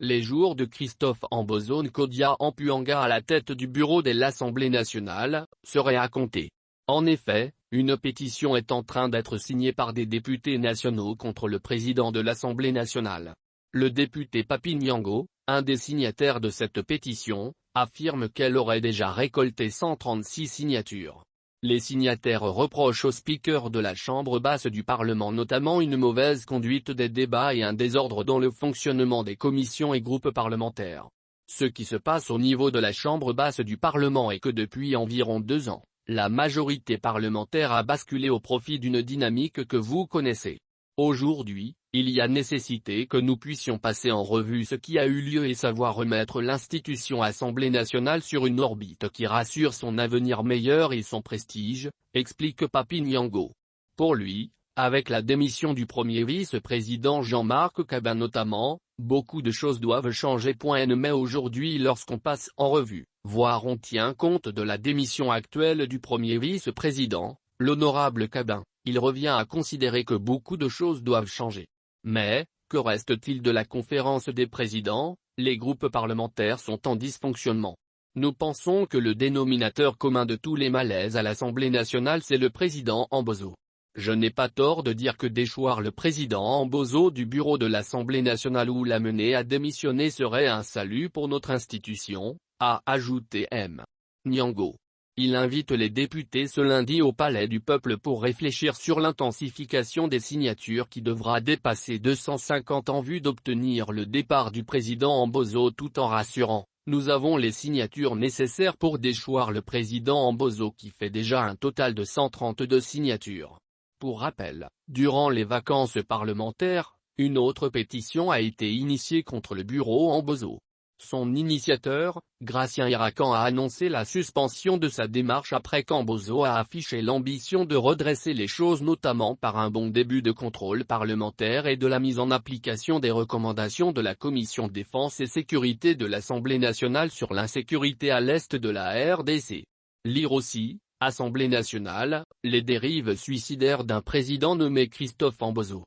Les jours de Christophe Ambozo Nkodia Ampuanga à la tête du bureau de l'Assemblée nationale, seraient à compter. En effet, une pétition est en train d'être signée par des députés nationaux contre le président de l'Assemblée nationale. Le député Papi Nyango, un des signataires de cette pétition, affirme qu'elle aurait déjà récolté 136 signatures. Les signataires reprochent au speaker de la Chambre basse du Parlement notamment une mauvaise conduite des débats et un désordre dans le fonctionnement des commissions et groupes parlementaires. Ce qui se passe au niveau de la Chambre basse du Parlement est que depuis environ 2 ans, la majorité parlementaire a basculé au profit d'une dynamique que vous connaissez. Aujourd'hui, il y a nécessité que nous puissions passer en revue ce qui a eu lieu et savoir remettre l'institution Assemblée nationale sur une orbite qui rassure son avenir meilleur et son prestige, explique Papi Nyango. Pour lui, avec la démission du premier vice-président Jean-Marc Cabin notamment, beaucoup de choses doivent changer. Mais aujourd'hui lorsqu'on passe en revue, voire on tient compte de la démission actuelle du premier vice-président, l'honorable Cabin, il revient à considérer que beaucoup de choses doivent changer. Mais, que reste-t-il de la conférence des présidents? Les groupes parlementaires sont en dysfonctionnement. Nous pensons que le dénominateur commun de tous les malaises à l'Assemblée nationale c'est le président Ambozo. Je n'ai pas tort de dire que déchoir le président Ambozo du bureau de l'Assemblée nationale ou l'amener à démissionner serait un salut pour notre institution, a ajouté M. Nyango. Il invite les députés ce lundi au Palais du Peuple pour réfléchir sur l'intensification des signatures qui devra dépasser 250 en vue d'obtenir le départ du président Ambozo tout en rassurant, nous avons les signatures nécessaires pour déchoir le président Ambozo qui fait déjà un total de 132 signatures. Pour rappel, durant les vacances parlementaires, une autre pétition a été initiée contre le bureau Ambozo. Son initiateur, Gratien Irakan a annoncé la suspension de sa démarche après qu'Ambozo a affiché l'ambition de redresser les choses notamment par un bon début de contrôle parlementaire et de la mise en application des recommandations de la Commission Défense et Sécurité de l'Assemblée nationale sur l'insécurité à l'est de la RDC. Lire aussi, Assemblée nationale, les dérives suicidaires d'un président nommé Christophe Ambozo.